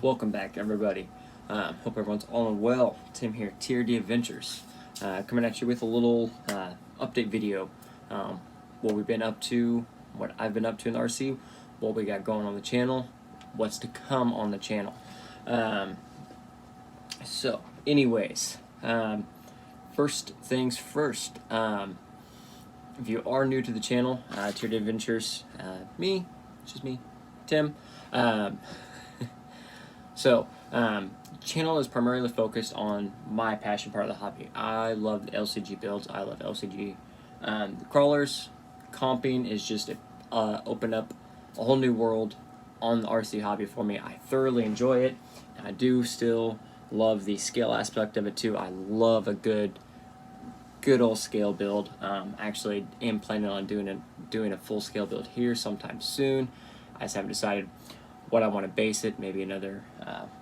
Welcome back, everybody. Hope everyone's all well. Tim here, TRD Adventures, coming at you with a little update video. What we've been up to, what I've been up to in the RC, what we got going on the channel, what's to come on the channel. Anyways, first things first. If you are new to the channel, TRD Adventures, just me, Tim. Channel is primarily focused on my passion part of the hobby. I love the LCG builds. I love LCG. The crawlers, comping is just opened up a whole new world on the RC hobby for me. I thoroughly enjoy it. I do still love the scale aspect of it too. I love a good old scale build. Actually am planning on doing a full scale build here sometime soon. I just haven't decided what I want to base it. Maybe another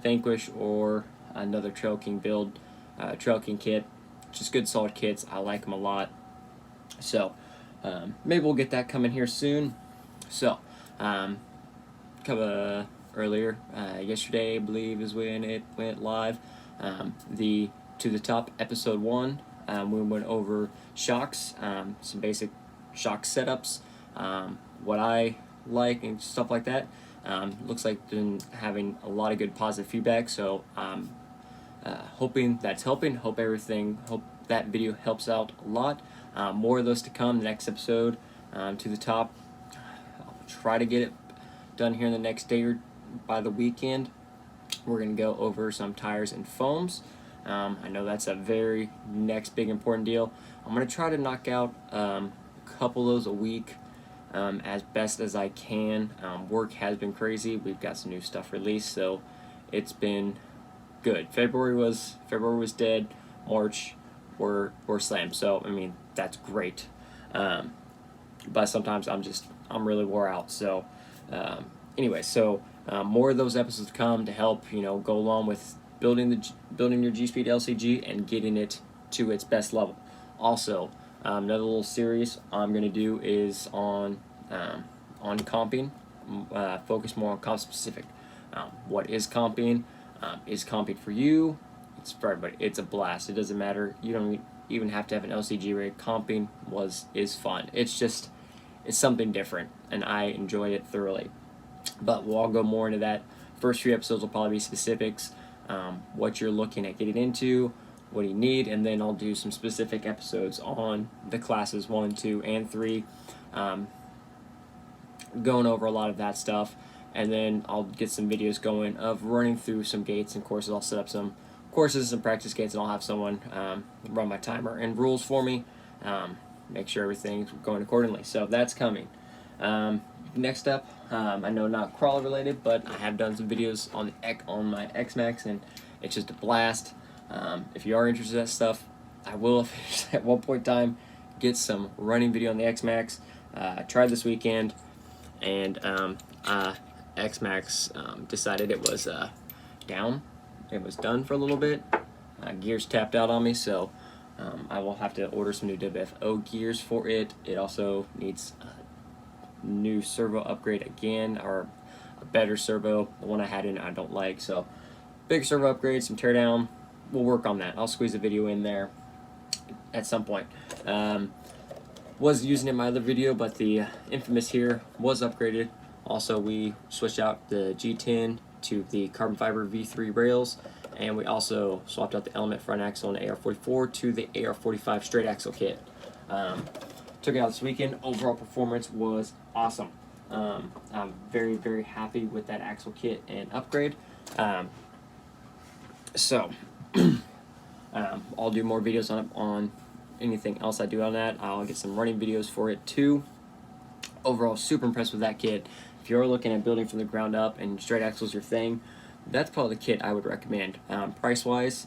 Vanquish or another Trail King build, Trail King kit. Just good solid kits. I like them a lot. So maybe we'll get that coming here soon. So earlier, yesterday I believe is when it went live. The To the Top episode 1. We went over shocks, some basic shock setups, what I like and stuff like that. Looks like been having a lot of good positive feedback, so hoping that's helping. Hope that video helps out a lot. More of those to come. The next episode, To the Top. I'll try to get it done here in the next day or by the weekend. We're gonna go over some tires and foams. I know that's a very next big important deal. I'm gonna try to knock out a couple of those a week. As best as I can. Work has been crazy. We've got some new stuff released, so it's been good. February was dead. March we're slammed. So I mean that's great. But sometimes I'm really wore out. So more of those episodes come to help go along with building your G-Speed LCG and getting it to its best level. Also, another little series I'm going to do is on comping, focus more on comp specific. What is comping? Is comping for you? It's for everybody. It's a blast. It doesn't matter. You don't even have to have an LCG rig. Comping is fun. It's something different, and I enjoy it thoroughly. But we'll all go more into that. First few episodes will probably be specifics, what you're looking at getting into, what do you need, and then I'll do some specific episodes on the classes 1, 2, and 3, going over a lot of that stuff, and then I'll get some videos going of running through some gates and courses. I'll set up some courses and practice gates, and I'll have someone run my timer and rules for me, make sure everything's going accordingly. So that's coming. Next up, I know not crawler related, but I have done some videos on my X-Max, and it's just a blast. If you are interested in that stuff, I will at one point in time get some running video on the X-Max. I tried this weekend, and X-Max decided it was down. It was done for a little bit. Gears tapped out on me, so I will have to order some new WFO gears for it. It also needs a new servo upgrade again, or a better servo. The one I had in I don't like, so big servo upgrade, some teardown. We'll work on that. I'll squeeze a video in there at some point. Was using it in my other video, but the Infamous here was upgraded. Also, we switched out the G10 to the carbon fiber V3 rails, and we also swapped out the Element front axle on the AR44 to the AR45 straight axle kit. Took it out this weekend. Overall performance was awesome. I'm very, very happy with that axle kit and upgrade. I'll do more videos on anything else I do on that. I'll get some running videos for it too. Overall, super impressed with that kit. If you're looking at building from the ground up and straight axle is your thing, that's probably the kit I would recommend. Price-wise,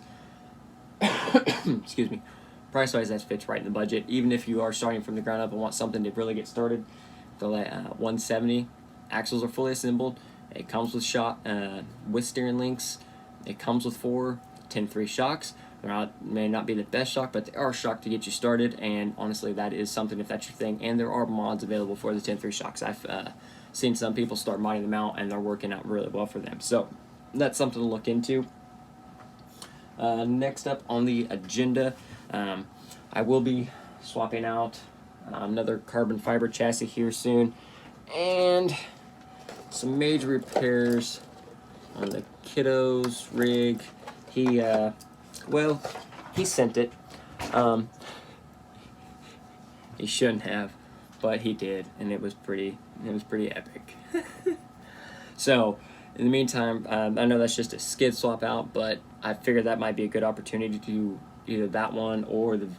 excuse me, price-wise that fits right in the budget. Even if you are starting from the ground up and want something to really get started, the 170 axles are fully assembled. It comes with with steering links. It comes with 4 10-3 shocks. May not be the best shock, but they are a shock to get you started, and honestly that is something if that's your thing. And there are mods available for the 10-3 shocks. I've seen some people start modding them out, and they're working out really well for them. So that's something to look into. Next up on the agenda, I will be swapping out another carbon fiber chassis here soon, and some major repairs on the kiddo's rig. He sent it. He shouldn't have, but he did, and it was pretty epic. So, in the meantime, I know that's just a skid swap out, but I figured that might be a good opportunity to do either that one or the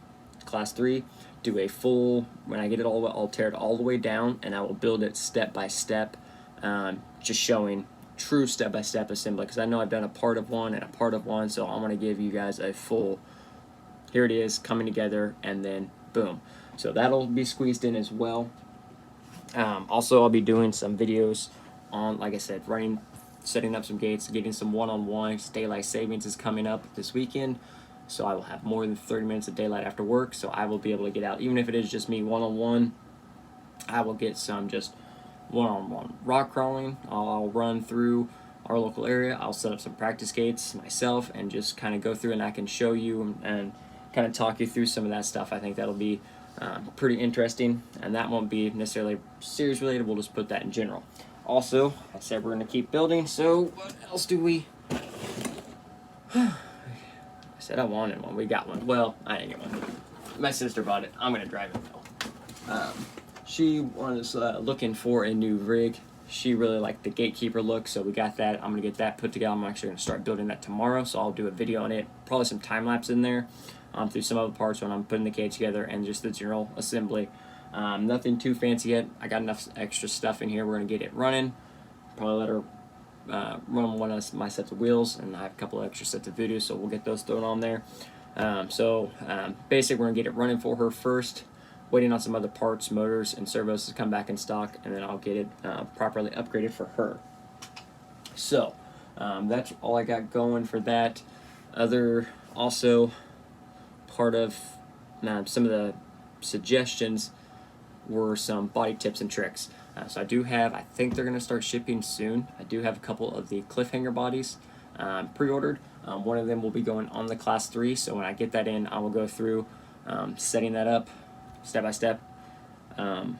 Class 3. Do a full, when I get it all, I'll tear it all the way down, and I will build it step by step, just showing true step-by-step assembly, because I know I've done a part of one and a part of one, so I'm going to give you guys a full, here it is, coming together, and then boom. So that'll be squeezed in as well. Also, I'll be doing some videos on, like I said, setting up some gates, getting some one-on-ones. Daylight savings is coming up this weekend, so I will have more than 30 minutes of daylight after work, so I will be able to get out, even if it is just me one-on-one. I will get some just one-on-one rock crawling. I'll run through our local area. I'll set up some practice gates myself and just kind of go through, and I can show you and kind of talk you through some of that stuff. I think that'll be pretty interesting, and that won't be necessarily series related. We'll just put that in general. Also, I said we're going to keep building, so what else do we... I said I wanted one. We got one. Well, I didn't get one. My sister bought it. I'm going to drive it, though. She was looking for a new rig. She really liked the Gatekeeper look, so we got that. I'm going to get that put together. I'm actually going to start building that tomorrow, so I'll do a video on it. Probably some time-lapse in there through some other parts when I'm putting the cage together and just the general assembly. Nothing too fancy yet. I got enough extra stuff in here. We're going to get it running. Probably let her run one of my sets of wheels, and I have a couple of extra sets of videos, so we'll get those thrown on there. Basically, we're going to get it running for her first, waiting on some other parts, motors, and servos to come back in stock, and then I'll get it properly upgraded for her. So, that's all I got going for that. Also, part of some of the suggestions were some body tips and tricks. So I think they're going to start shipping soon. I do have a couple of the cliffhanger bodies pre-ordered. One of them will be going on the Class 3, so when I get that in, I will go through setting that up step by step on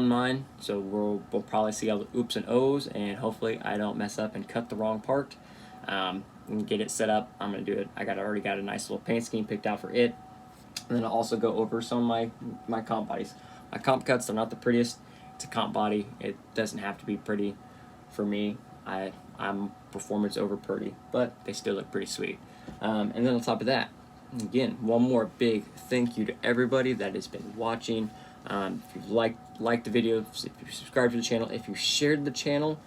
mine. So we'll probably see all the oops and ohs, and hopefully I don't mess up and cut the wrong part. And get it set up. I'm going to do it. I already got a nice little paint scheme picked out for it. And then I'll also go over some of my comp bodies. My comp cuts, they're not the prettiest. It's a comp body. It doesn't have to be pretty for me. I'm performance over pretty, but they still look pretty sweet. And then on top of that, again, one more big thank you to everybody that has been watching. If you've liked the video, if you subscribed to the channel, if you shared the channel,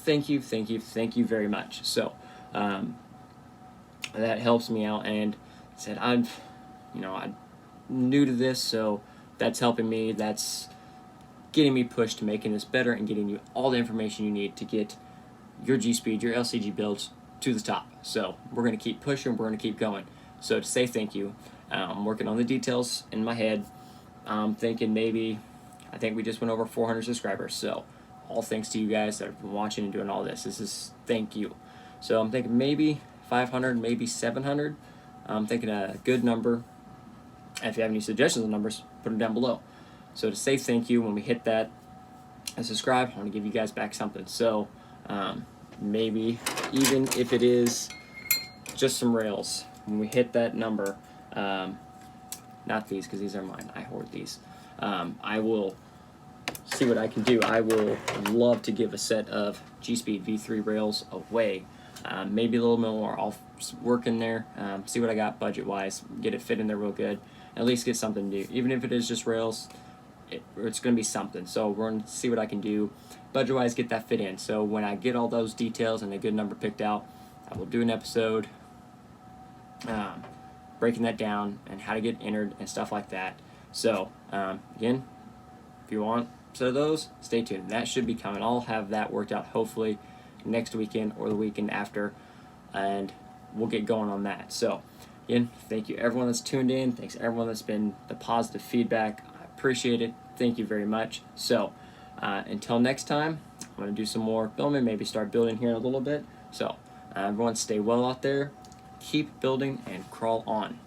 thank you very much. So that helps me out, and said I'm new to this, so that's helping me. That's getting me pushed to making this better and getting you all the information you need to get your G-Speed, your LCG builds to the top. So we're going to keep pushing, we're going to keep going. So to say thank you, I'm working on the details in my head. I'm thinking I think we just went over 400 subscribers. So all thanks to you guys that have been watching and doing all this. This is thank you. So I'm thinking maybe 500, maybe 700. I'm thinking a good number. If you have any suggestions on numbers, put them down below. So to say thank you, when we hit that and subscribe, I want to give you guys back something. So maybe even if it is just some rails, when we hit that number, not these because these are mine, I hoard these, I will see what I can do. I will love to give a set of G-Speed V3 rails away. Maybe a little more. I'll work in there, see what I got budget-wise, get it fit in there real good, at least get something new. Even if it is just rails, it's going to be something. So we're going to see what I can do budget-wise, get that fit in. So when I get all those details and a good number picked out, I will do an episode breaking that down and how to get entered and stuff like that. So again, if you want a set of those, stay tuned. That should be coming. I'll have that worked out hopefully next weekend or the weekend after, and we'll get going on that. So again, thank you everyone that's tuned in. Thanks everyone that's been the positive feedback. I appreciate it. Thank you very much. So until next time, I'm going to do some more filming, maybe start building here in a little bit. So everyone stay well out there, keep building, and crawl on.